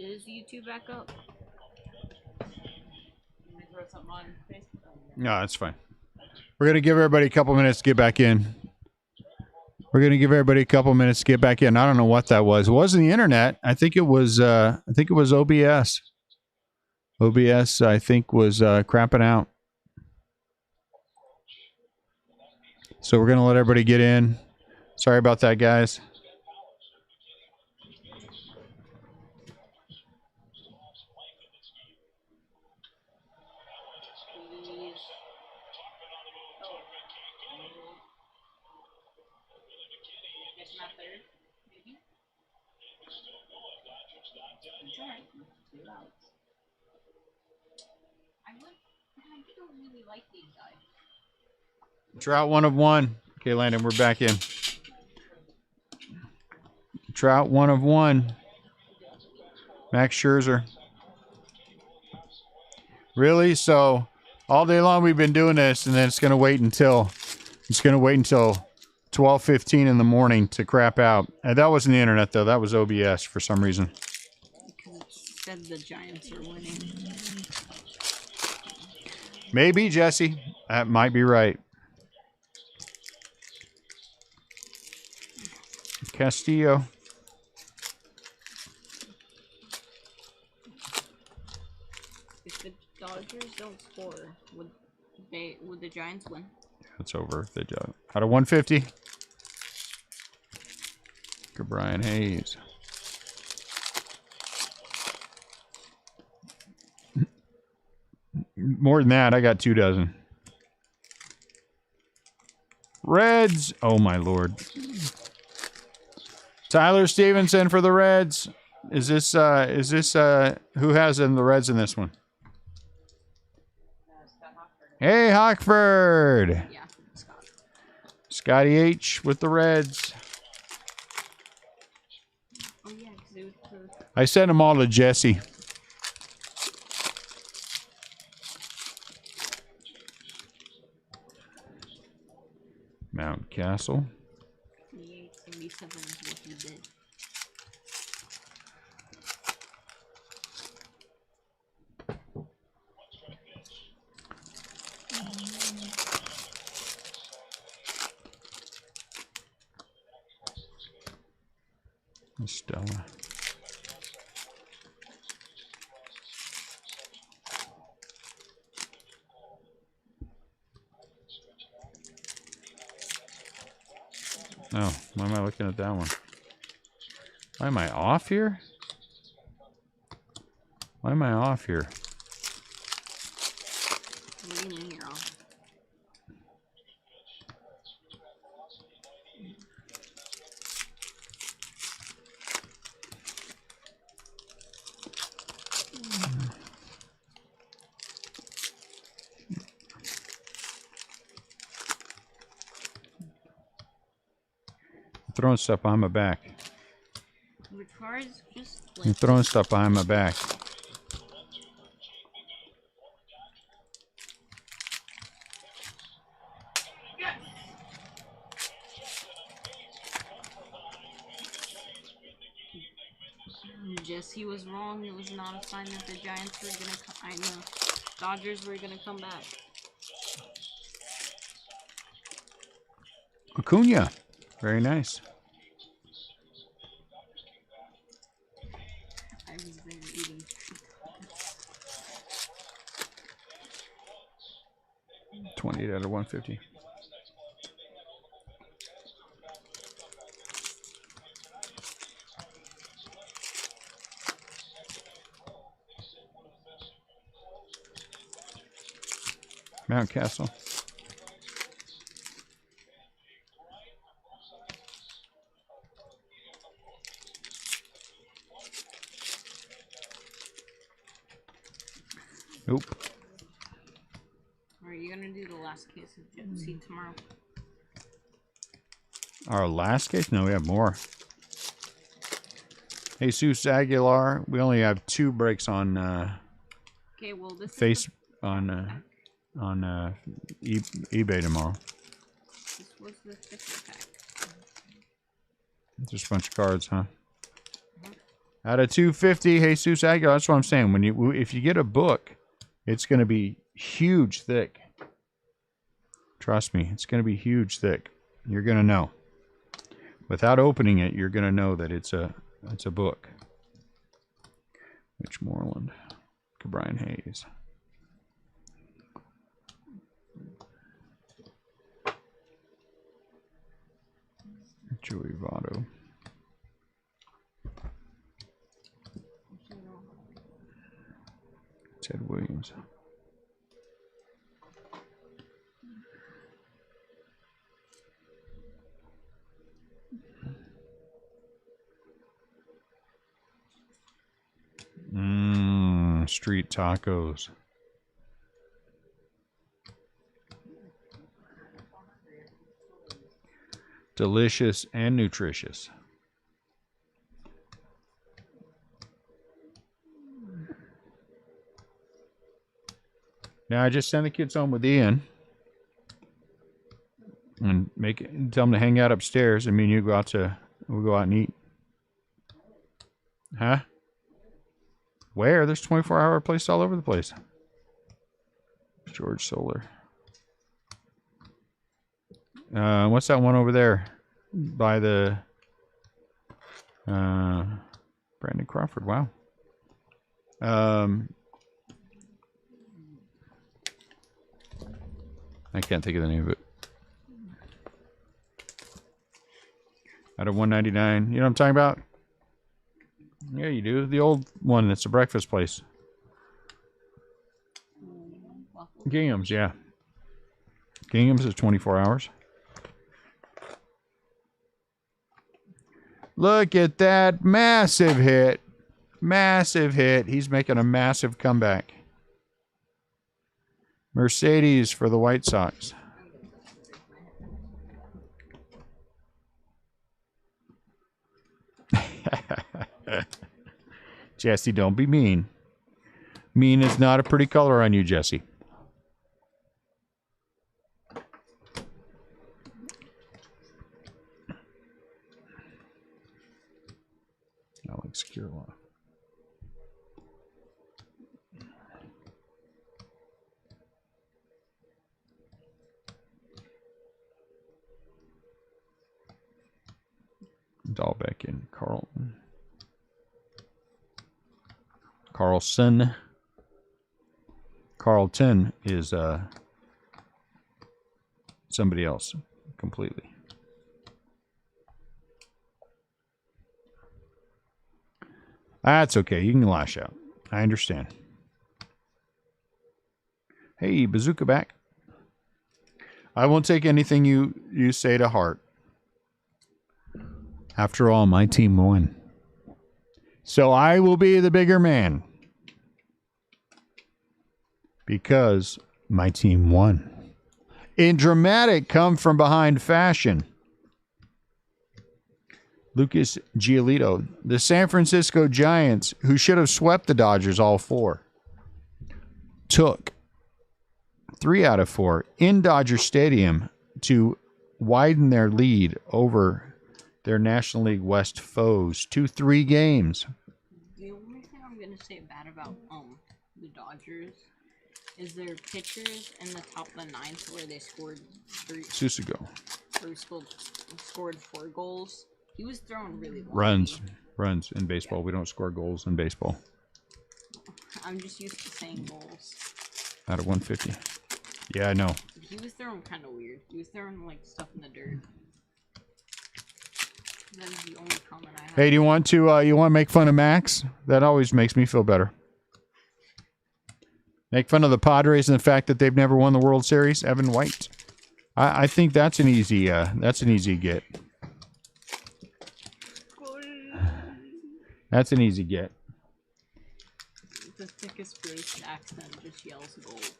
Is YouTube back up? Throw something on Facebook? No, that's fine. We're gonna give everybody a couple minutes to get back in. I don't know what that was. It wasn't the internet. I think it was. OBS. OBS, I think, was crapping out. So we're gonna let everybody get in. Sorry about that, guys. Trout 1 of 1. Okay, Landon, we're back in. Trout 1 of 1. Max Scherzer. Really? So all day long we've been doing this, and then it's gonna wait until 12:15 in the morning to crap out. And that wasn't the internet though. That was OBS for some reason. Because it said the Giants are winning. Maybe, Jesse. That might be right. Castillo. If the Dodgers don't score, would the Giants win? It's over if they do. Out of 150. Good Brian Hayes. More than that, I got 2 dozen. Reds. Oh my Lord. Tyler Stevenson for the Reds. Is this who has the Reds in this one? Hey, Hockford. Yeah, Scott. Scotty H with the Reds. Oh yeah, because it was for... I sent them all to Jesse. Mount Castle. 78-77 is what he did. Stella. Oh, why am I looking at that one? Why am I off here? Why am I off here? What do you mean you're off? Throwing stuff behind my back. Which cards just I'm throwing stuff behind my back. Jesse was wrong. It was not a sign that the Giants were gonna Dodgers were gonna come back. Acuna. Very nice. I was there eating. 28 out of 150. Mount Castle. Nope. Are you gonna do the last case of Gypsy tomorrow? Our last case? No, we have more. Jesus Aguilar. We only have 2 breaks on Okay, well this face on eBay tomorrow. This was the 5th pack. Just a bunch of cards, huh? Out of 250, Jesus Aguilar. That's what I'm saying. If you get a book, it's going to be huge thick. Trust me, it's going to be huge thick. You're going to know. Without opening it, you're going to know that it's a book. Mitch Moreland, Brian Hayes. Joey Votto. Ted Williams. Street tacos. Delicious and nutritious. Now I just send the kids home with Ian and tell them to hang out upstairs, and me and you we'll go out and eat. Huh? Where? There's 24-hour places all over the place. George Solar. What's that one over there by the Brandon Crawford? Wow. I can't think of the name of it. Out of 199. You know what I'm talking about? Yeah, you do. The old one that's a breakfast place. Gingham's, yeah. Gingham's is 24 hours. Look at that massive hit. Massive hit. He's making a massive comeback. Mercedes for the White Sox. Jesse, don't be mean. Mean is not a pretty color on you, Jesse. Alex Kirilloff. Dahlbeck and Carlson. Carlton is somebody else completely. That's okay. You can lash out. I understand. Hey, Bazooka back. I won't take anything you say to heart. After all, my team won. So I will be the bigger man. Because my team won. In dramatic come from behind fashion. Lucas Giolito. The San Francisco Giants, who should have swept the Dodgers all four, took 3 out of 4 in Dodger Stadium to widen their lead over their National League West foes to 3 games. The only thing I'm going to say bad about the Dodgers is their pitchers in the top of the 9th where they scored 3. Susugo. Or scored 4 goals. He was throwing really well. Runs in baseball. We don't score goals in baseball. I'm just used to saying goals. Out of 150. Yeah, I know. He was throwing kind of weird. He was throwing like stuff in the dirt. That is the only comment I have. Hey, do you want to make fun of Max? That always makes me feel better. Make fun of the Padres and the fact that they've never won the World Series. Evan White. I think that's an easy get. That's an easy get. The thickest British accent just yells gold.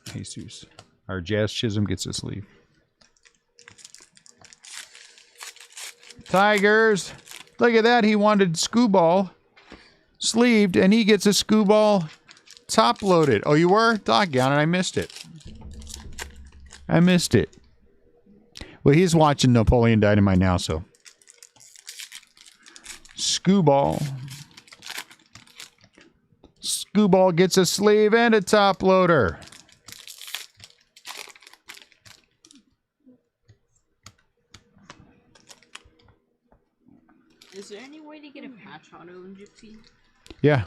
Jesus. Our Jazz Chisholm gets a sleeve. Tigers. Look at that. He wanted Scooball sleeved, and he gets a Scooball top loaded. Oh, you were? Doggone it. I missed it. Well, he's watching Napoleon Dynamite now, so. Skewball. Skewball gets a sleeve and a top loader. Is there any way to get a patch auto in Gypsy? Yeah.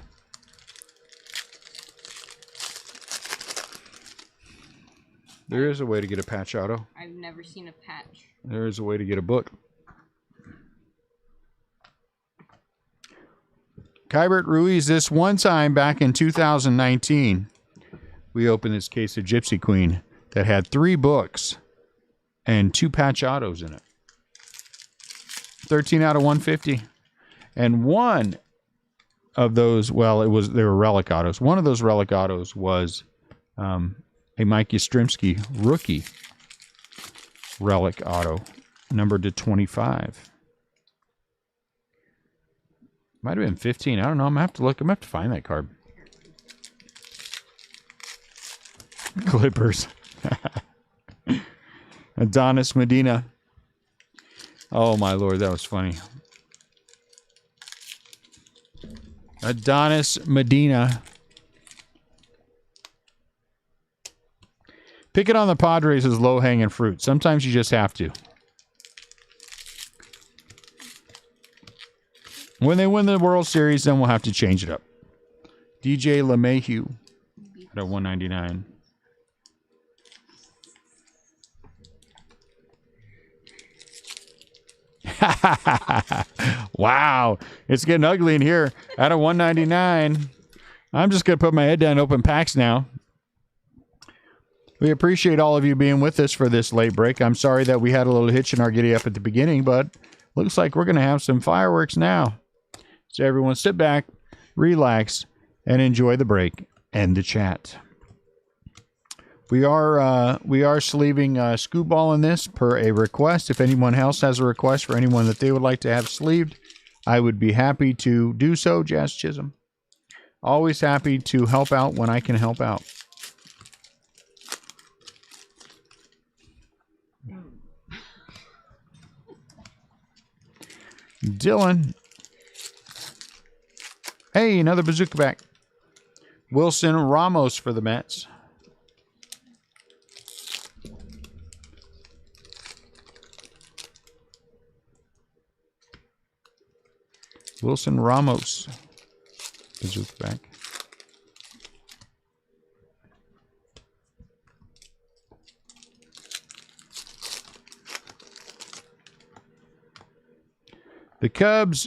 There is a way to get a patch auto. I've never seen a patch. There is a way to get a book. Kybert Ruiz, this one time back in 2019, we opened this case of Gypsy Queen that had 3 books and 2 patch autos in it. 13 out of 150. And one of those, well, they were relic autos. One of those relic autos was a Mike Yastrzemski rookie relic auto, numbered to 25. Might have been 15. I don't know. I'm gonna have to look. I'm gonna have to find that card. Clippers. Adonis Medina. Oh my lord, that was funny. Adonis Medina. Picking on the Padres is low-hanging fruit. Sometimes you just have to. When they win the World Series, then we'll have to change it up. DJ LeMahieu at 199. Wow, it's getting ugly in here. Out of 199. I'm just going to put my head down and open packs now. We appreciate all of you being with us for this late break. I'm sorry that we had a little hitch in our giddy up at the beginning, but looks like we're going to have some fireworks now. So everyone sit back, relax, and enjoy the break and the chat. We are sleeving Skewball in this per a request. If anyone else has a request for anyone that they would like to have sleeved, I would be happy to do so, Jazz Chisholm. Always happy to help out when I can help out. Dylan. Hey, another bazooka back. Wilson Ramos for the Mets. Wilson Ramos. Bazooka back. The Cubs,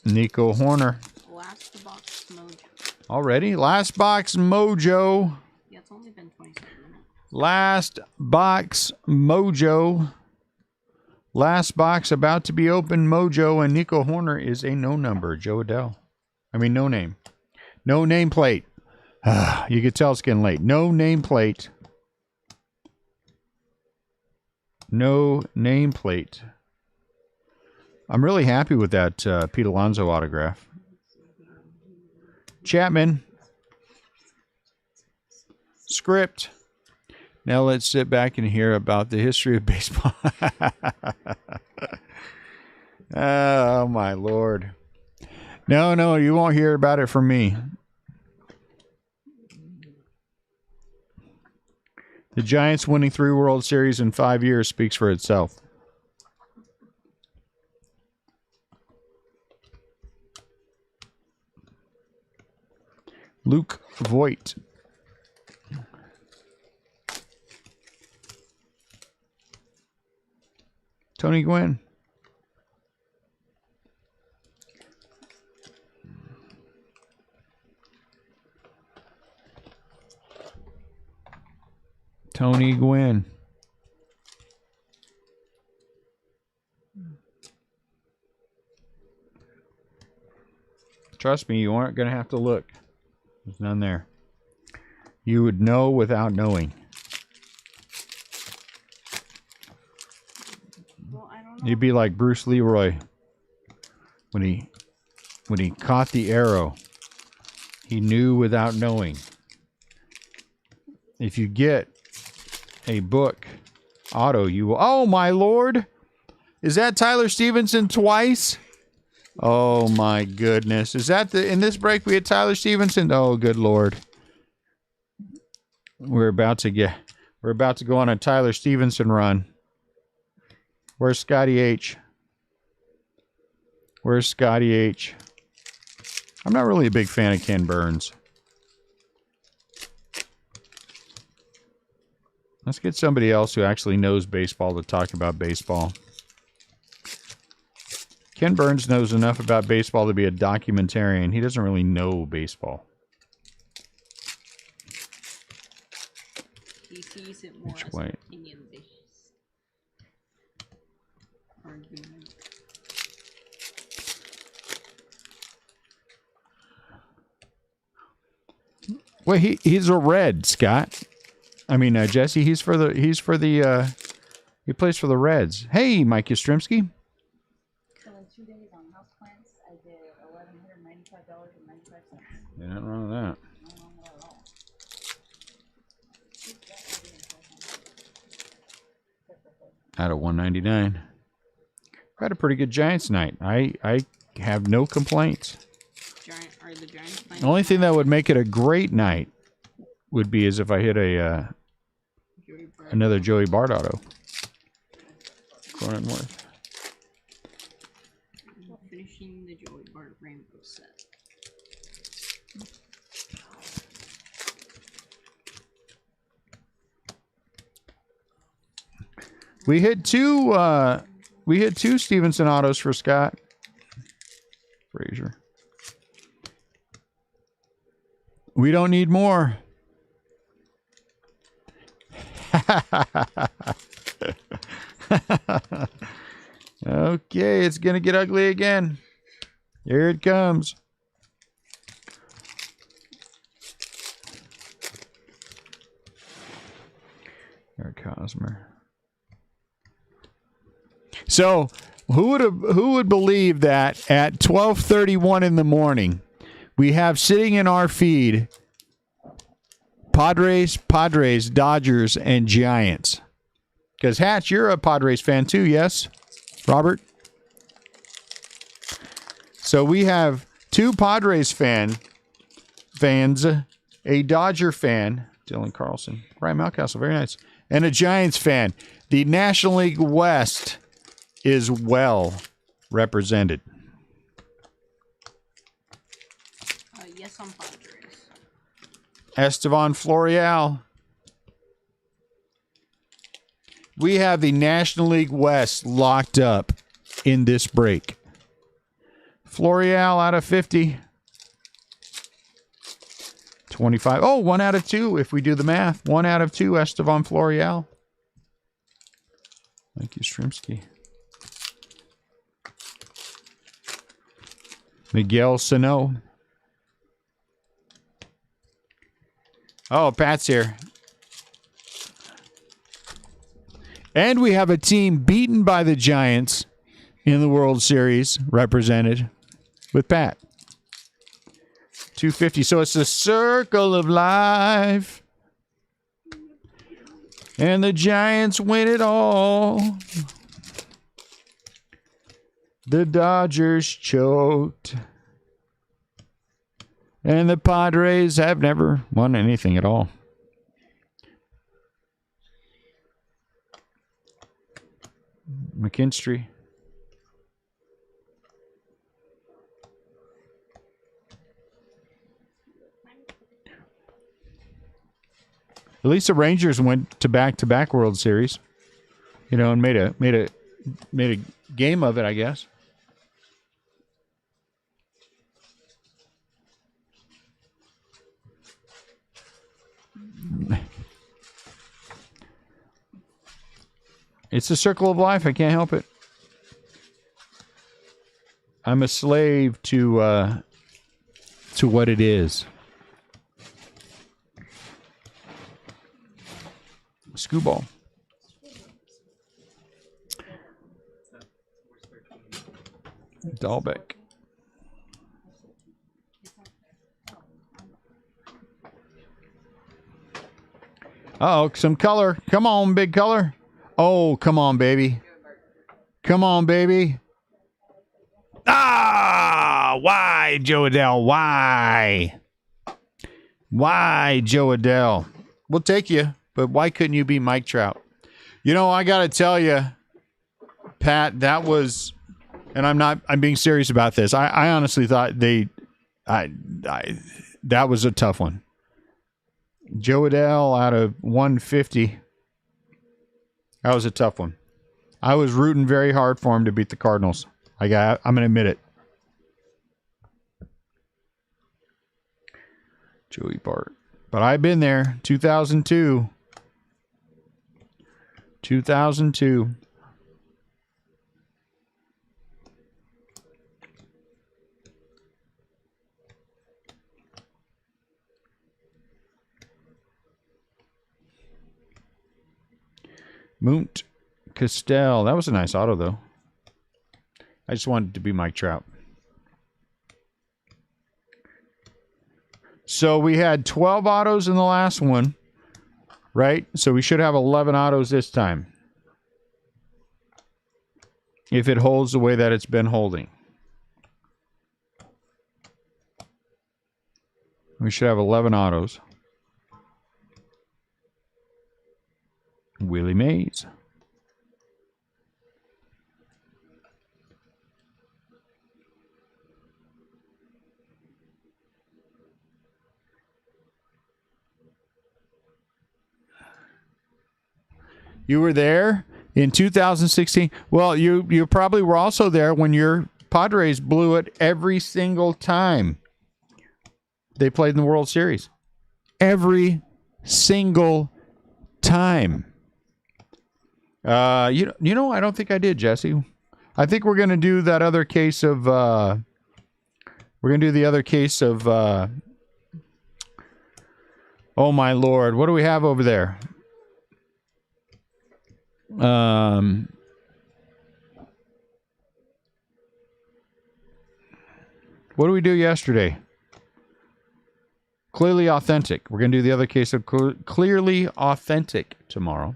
Nico Horner. Last box mojo. Already? Last box mojo. Yeah, it's only been 27 minutes. Last box mojo. Last box about to be open mojo, and Nico Horner is a no number. Joe Adell. I mean, no name. No nameplate. You could tell it's getting late. No nameplate. No nameplate. I'm really happy with that Pete Alonso autograph. Chapman. Script. Now let's sit back and hear about the history of baseball. Oh, my Lord. No, you won't hear about it from me. The Giants winning 3 World Series in 5 years speaks for itself. Luke Voigt. Tony Gwynn. Tony Gwynn. Trust me, you aren't going to have to look. There's none there. You would know without knowing. Well, I don't know. You'd be like Bruce Leroy when he caught the arrow. He knew without knowing. If you get a book auto, you will. Oh my Lord! Is that Tyler Stevenson twice? Oh my goodness. Is that in this break we had Tyler Stevenson? Oh, good Lord. We're about to go on a Tyler Stevenson run. Where's Scotty H? Where's Scotty H? I'm not really a big fan of Ken Burns. Let's get somebody else who actually knows baseball to talk about baseball. Ken Burns knows enough about baseball to be a documentarian. He doesn't really know baseball. He sees it more Which as way? an opinion-based argument. Well, he's a Red, Scott. I mean, Jesse. He plays for the Reds. Hey, Mike Yastrzemski. So in 2 days on houseplants, I did $1,195.95. Yeah, nothing wrong with that. Not wrong at all. Out of 199. Had a pretty good Giants night. I have no complaints. Are the Giants playing? The only thing that would make it a great night would be as if I hit another Joey Bart auto. Cronenworth. Finishing the Joey Bart Rainbow set. We hit two Stevenson autos for Scott Frazier. We don't need more. Okay, it's gonna get ugly again. Here it comes. Eric Hosmer. So, who would believe that at 12:31 in the morning, we have sitting in our feed Padres, Dodgers, and Giants. Because Hatch, you're a Padres fan too, yes, Robert? So we have two Padres fans, a Dodger fan, Dylan Carlson, Brian Malcastle, very nice, and a Giants fan. The National League West is well represented. Yes, I'm Padres. Estevan Florial. We have the National League West locked up in this break. Florial out of 50. 25. Oh, 1 out of 2 if we do the math. 1 out of 2, Estevan Florial. Thank you, Strimsky. Miguel Sano. Oh, Pat's here. And we have a team beaten by the Giants in the World Series represented with Pat. 250. So it's the circle of life. And the Giants win it all. The Dodgers choked. And the Padres have never won anything at all. McKinstry. At least the Rangers went to back-to-back World Series, you know, and made a game of it, I guess. It's a circle of life. I can't help it. I'm a slave to what it is. Screwball. Dahlbeck. Uh-oh, some color. Come on, big color. Oh, come on, baby. Come on, baby. Ah! Why, Joe Adele? Why? Why, Joe Adele? We'll take you, but why couldn't you be Mike Trout? You know, I got to tell you, Pat, that was, and I'm being serious about this. I honestly thought that was a tough one. Joe Adele out of 150. That was a tough one. I was rooting very hard for him to beat the Cardinals. I'm going to admit it. Joey Bart. But I've been there. 2002. 2002. Moont Castell. That was a nice auto, though. I just wanted to be Mike Trout. So we had 12 autos in the last one, right? So we should have 11 autos this time. If it holds the way that it's been holding. We should have 11 autos. Willie Mays. You were there in 2016. Well, you probably were also there when your Padres blew it every single time they played in the World Series. Every single time. You know, I don't think I did, Jesse. I think we're going to do that other case of. We're going to do the other case of. Oh my Lord! What do we have over there? What did we do yesterday? Clearly Authentic. We're going to do the other case of Clearly Authentic tomorrow.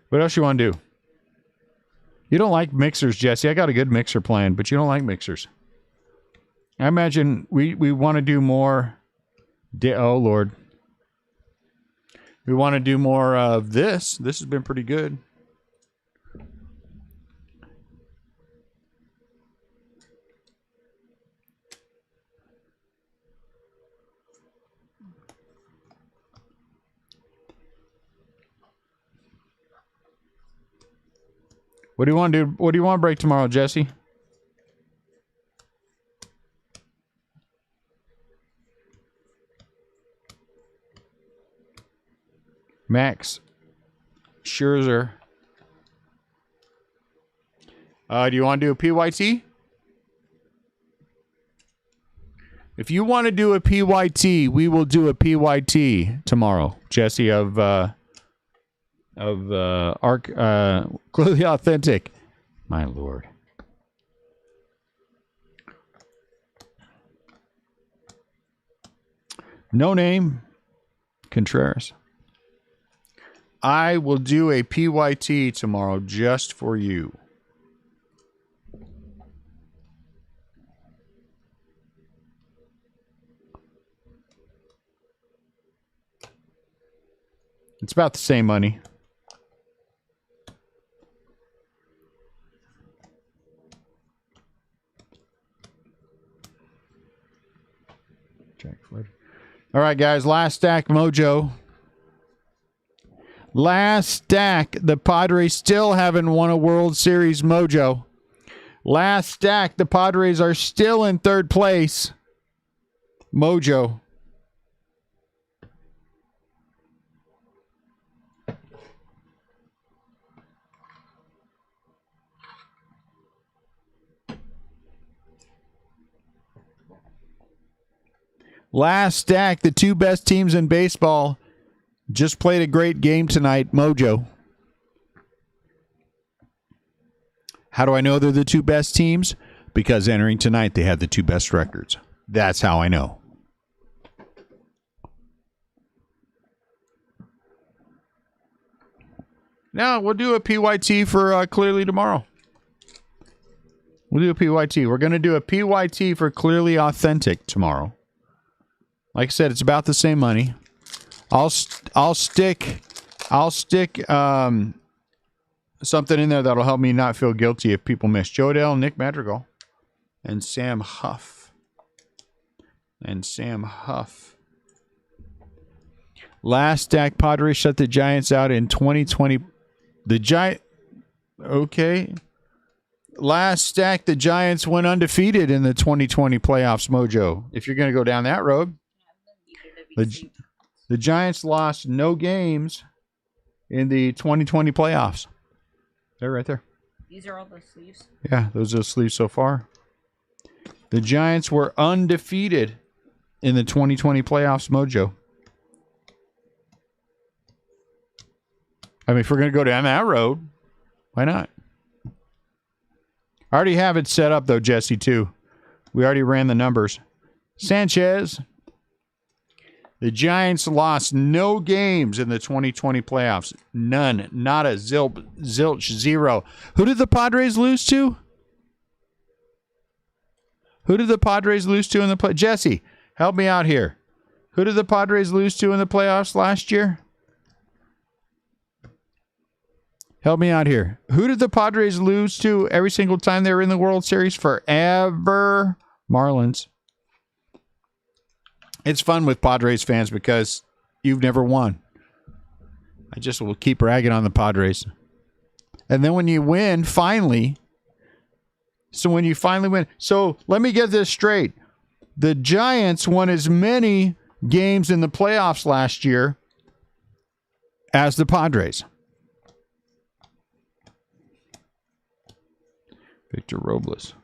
What else you want to do? You don't like mixers, Jesse. I got a good mixer plan, but you don't like mixers. I imagine we want to do more. Oh, Lord. We want to do more of this. This has been pretty good. What do you want to do? What do you want to break tomorrow, Jesse? Max Scherzer. Do you want to do a PYT? If you want to do a PYT, we will do a PYT tomorrow, Jesse of Clearly Authentic. My Lord. No name. Contreras. I will do a PYT tomorrow just for you. It's about the same money. All right, guys. Last stack, Mojo. Last stack. The Padres still haven't won a World Series, Mojo. Last stack. The Padres are still in third place. Mojo. Last stack, the two best teams in baseball just played a great game tonight, Mojo. How do I know they're the two best teams? Because entering tonight, they had the two best records. That's how I know. No, we'll do a PYT for Clearly tomorrow. We'll do a PYT. We're going to do a PYT for Clearly Authentic tomorrow. Like I said, it's about the same money. I'll stick something in there that'll help me not feel guilty if people miss. Jodell, Nick Madrigal, and Sam Huff. Last stack, Padres shut the Giants out in 2020. Okay. Last stack, the Giants went undefeated in the 2020 playoffs, Mojo. If you're going to go down that road. The Giants lost no games in the 2020 playoffs. They're right there. These are all the sleeves. Yeah, those are the sleeves so far. The Giants were undefeated in the 2020 playoffs, Mojo. I mean, if we're going to go down that road, why not? I already have it set up, though, Jesse, too. We already ran the numbers. Sanchez. The Giants lost no games in the 2020 playoffs. None. Not a zilch, zero. Who did the Padres lose to? Who did the Padres lose to in the play? Jesse, help me out here. Who did the Padres lose to in the playoffs last year? Help me out here. Who did the Padres lose to every single time they were in the World Series forever? Marlins. It's fun with Padres fans because you've never won. I just will keep ragging on the Padres. And then when you win, finally. So when you finally win. So let me get this straight. The Giants won as many games in the playoffs last year as the Padres. Victor Robles.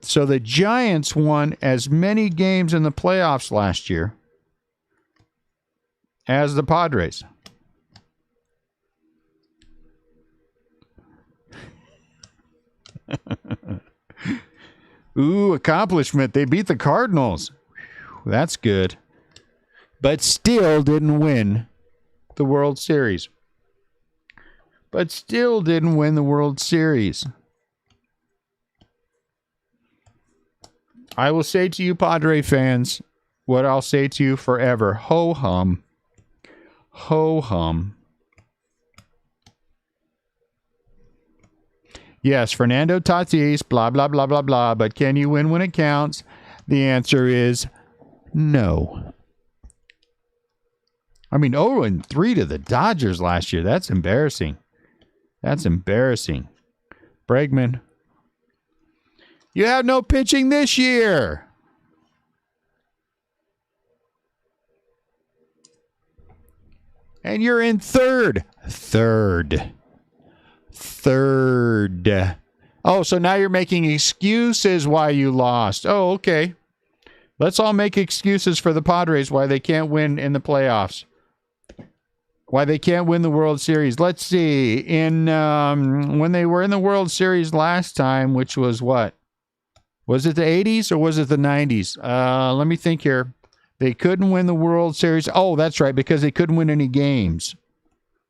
So the Giants won as many games in the playoffs last year as the Padres. Ooh, accomplishment. They beat the Cardinals. Whew, that's good. But still didn't win the World Series. I will say to you, Padre fans, what I'll say to you forever. Ho hum. Ho hum. Yes, Fernando Tatis, blah, blah, blah, blah, blah. But can you win when it counts? The answer is no. I mean, 0-3 to the Dodgers last year. That's embarrassing. Bregman. You have no pitching this year. And you're in third. Oh, so now you're making excuses why you lost. Oh, okay. Let's all make excuses for the Padres why they can't win in the playoffs. Why they can't win the World Series. Let's see. When they were in the World Series last time, which was what? Was it the 80s or was it the 90s? Let me think here. They couldn't win the World Series. Oh, that's right, because they couldn't win any games.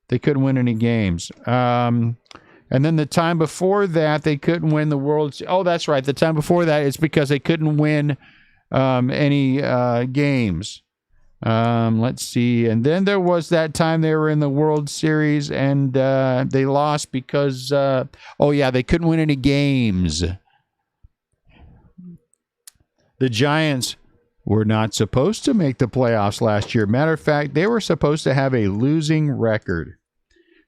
And then the time before that, they couldn't win the World Series. Oh, that's right. The time before that, it's because they couldn't win any games. Let's see. And then there was that time they were in the World Series and they lost because, they couldn't win any games. The Giants were not supposed to make the playoffs last year. Matter of fact, they were supposed to have a losing record.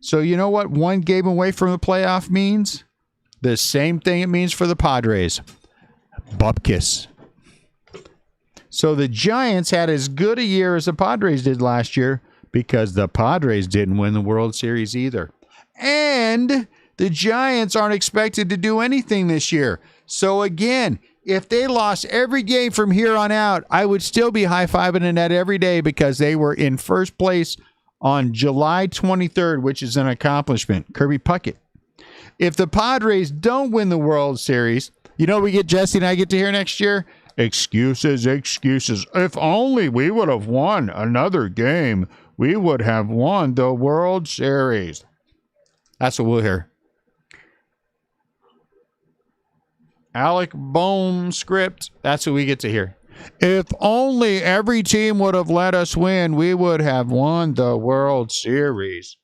So you know what one game away from the playoff means? The same thing it means for the Padres. Bupkis. So the Giants had as good a year as the Padres did last year because the Padres didn't win the World Series either. And the Giants aren't expected to do anything this year. So again, if they lost every game from here on out, I would still be high-fiving the net every day because they were in first place on July 23rd, which is an accomplishment. Kirby Puckett. If the Padres don't win the World Series, you know what we get, Jesse and I get to hear next year? Excuses. If only we would have won another game, we would have won the World Series. That's what we'll hear. Alec Bohm script. That's what we get to hear. If only every team would have let us win, we would have won the World Series.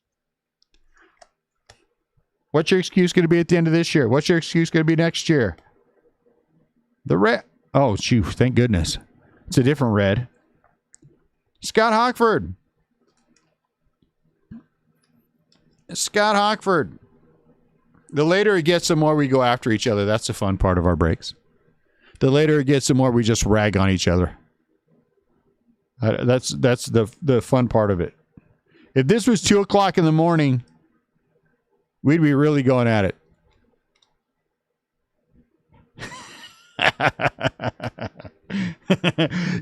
What's your excuse going to be at the end of this year? What's your excuse going to be next year? The red. Oh, shoot. Thank goodness. It's a different red. Scott Hockford. Scott Hockford. The later it gets, the more we go after each other. That's the fun part of our breaks. The later it gets, the more we just rag on each other. That's the fun part of it. If this was 2 o'clock in the morning, we'd be really going at it.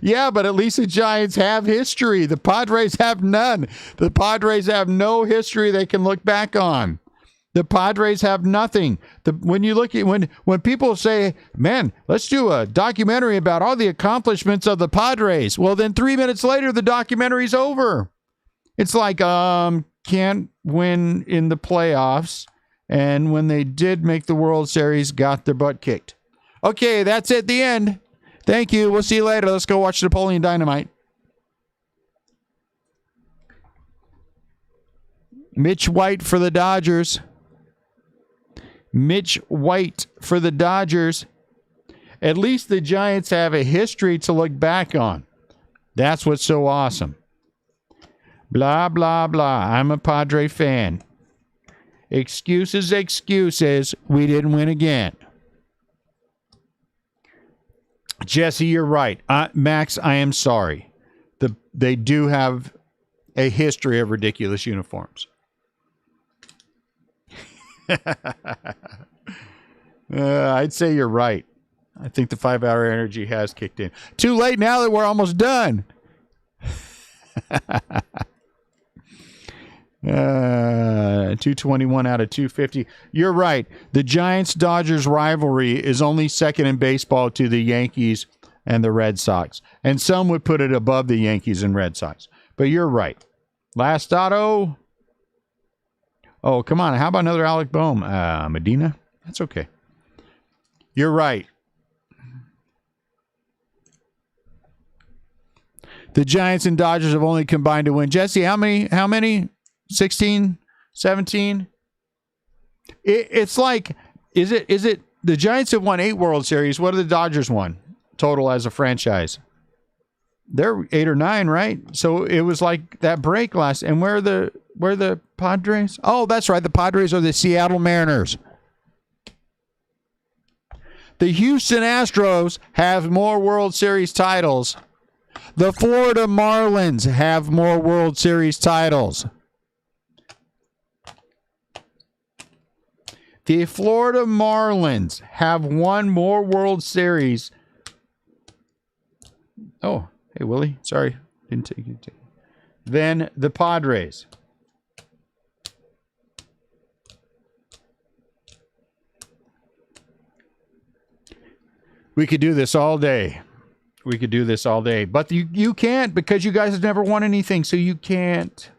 Yeah, but at least the Giants have history. The Padres have none. The Padres have no history they can look back on. The Padres have nothing. When you look at when people say, "Man, let's do a documentary about all the accomplishments of the Padres," well, then 3 minutes later, the documentary's over. It's like can't win in the playoffs, and when they did make the World Series, got their butt kicked. Okay, that's at the end. Thank you. We'll see you later. Let's go watch Napoleon Dynamite. Mitch White for the Dodgers. Mitch White for the Dodgers. At least the Giants have a history to look back on. That's what's so awesome. Blah, blah, blah. I'm a Padre fan. Excuses, excuses. We didn't win again. Jesse, you're right. Max, I am sorry. They do have a history of ridiculous uniforms. I'd say you're right. I think the 5-hour energy has kicked in. Too late now that we're almost done. 221 out of 250. You're right. The Giants-Dodgers rivalry is only second in baseball to the Yankees and the Red Sox. And some would put it above the Yankees and Red Sox. But you're right. Last auto. Oh, come on. How about another Alec Bohm? Medina? That's okay. You're right. The Giants and Dodgers have only combined to win. Jesse, how many? 16? 17? It's like, is it the Giants have won 8 World Series. What have the Dodgers won total as a franchise? They're 8 or 9, right? So it was like that break last. And where are the Padres? Oh, that's right. The Padres are the Seattle Mariners. The Houston Astros have more World Series titles. The Florida Marlins have more World Series titles. The Florida Marlins have won more World Series. Oh, hey, Willie. Sorry. Didn't take it. Than the Padres. We could do this all day. We could do this all day. But you can't because you guys have never won anything, so you can't.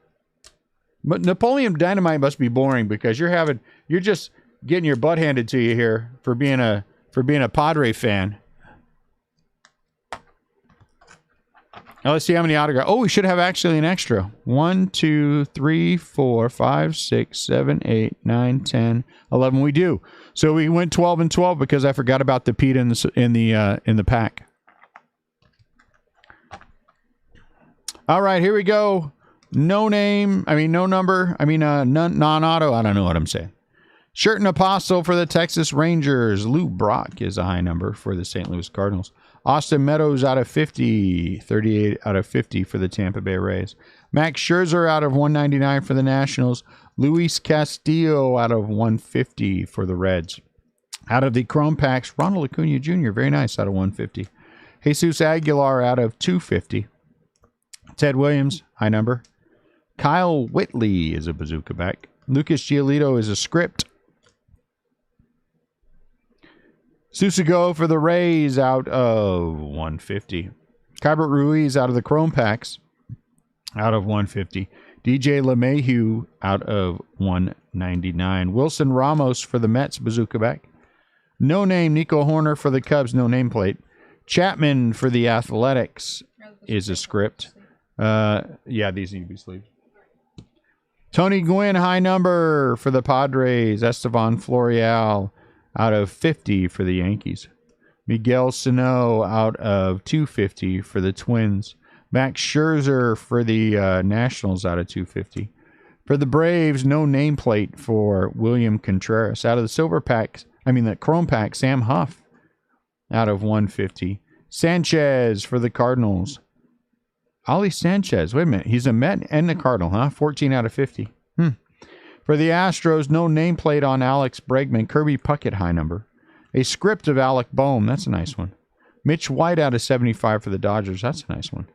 But Napoleon Dynamite must be boring because you're just getting your butt handed to you here for being a Padre fan. Now let's see how many autographs. Oh, we should have actually an extra. 1, 2, 3, 4, 5, 6, 7, 8, 9, 10, 11. We do. So we went 12 and 12 because I forgot about the Pete in the pack. All right, here we go. No number. Non-auto. I don't know what I'm saying. Sherton Apostle for the Texas Rangers. Lou Brock is a high number for the St. Louis Cardinals. Austin Meadows out of 50. 38 out of 50 for the Tampa Bay Rays. Max Scherzer out of 199 for the Nationals. Luis Castillo out of 150 for the Reds. Out of the Chrome Packs, Ronald Acuna Jr., very nice, out of 150. Jesus Aguilar out of 250. Ted Williams, high number. Kyle Whitley is a bazooka back. Lucas Giolito is a script. Susago for the Rays out of 150. Kybert Ruiz out of the Chrome Packs. out of 150. DJ LeMahieu out of 199. Wilson Ramos for the Mets, bazooka back. No name, Nico Horner for the Cubs, no nameplate. Chapman for the Athletics is a script. Yeah, these need to be sleeved. Tony Gwynn, high number for the Padres. Estevan Florial out of 50 for the Yankees. Miguel Sano out of 250 for the Twins. Max Scherzer for the Nationals out of 250. For the Braves, no nameplate for William Contreras. Out of the the Chrome pack, Sam Huff out of 150. Sanchez for the Cardinals. Ali Sanchez. Wait a minute. He's a Met and a Cardinal, huh? 14 out of 50. For the Astros, no nameplate on Alex Bregman. Kirby Puckett, high number. A script of Alec Boehm. That's a nice one. Mitch White out of 75 for the Dodgers. That's a nice one.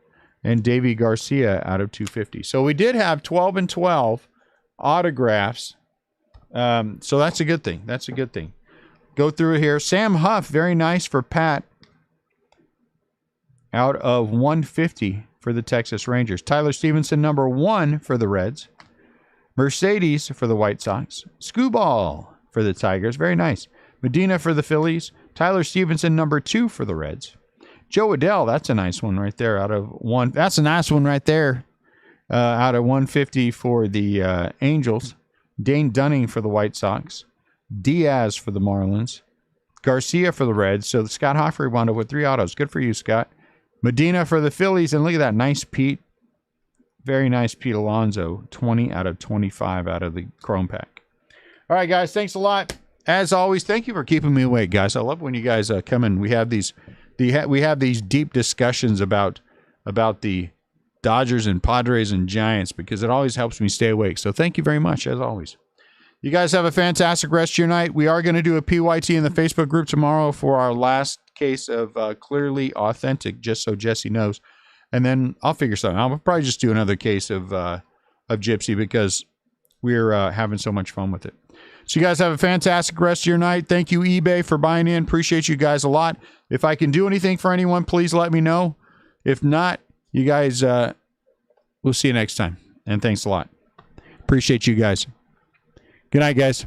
And Davy Garcia out of 250. So we did have 12 and 12 autographs. So that's a good thing. That's a good thing. Go through here. Sam Huff, very nice for Pat. Out of 150 for the Texas Rangers. Tyler Stevenson, number 1 for the Reds. Mercedes for the White Sox. Scooball for the Tigers. Very nice. Medina for the Phillies. Tyler Stevenson, number 2 for the Reds. Joe Adell, that's a nice one right there. That's a nice one right there. Out of 150 for the Angels. Dane Dunning for the White Sox. Diaz for the Marlins. Garcia for the Reds. So Scott Hoffrey wound up with 3 autos. Good for you, Scott. Medina for the Phillies. And look at that. Nice Pete. Very nice Pete Alonso. 20 out of 25 out of the Chrome pack. All right, guys. Thanks a lot. As always, thank you for keeping me awake, guys. I love when you guys come in. We have these deep discussions about the Dodgers and Padres and Giants because it always helps me stay awake. So thank you very much, as always. You guys have a fantastic rest of your night. We are going to do a PYT in the Facebook group tomorrow for our last case of Clearly Authentic, just so Jesse knows. And then I'll figure something out. I'll probably just do another case of Gypsy because we're having so much fun with it. So you guys have a fantastic rest of your night. Thank you, eBay, for buying in. Appreciate you guys a lot. If I can do anything for anyone, please let me know. If not, you guys, we'll see you next time. And thanks a lot. Appreciate you guys. Good night, guys.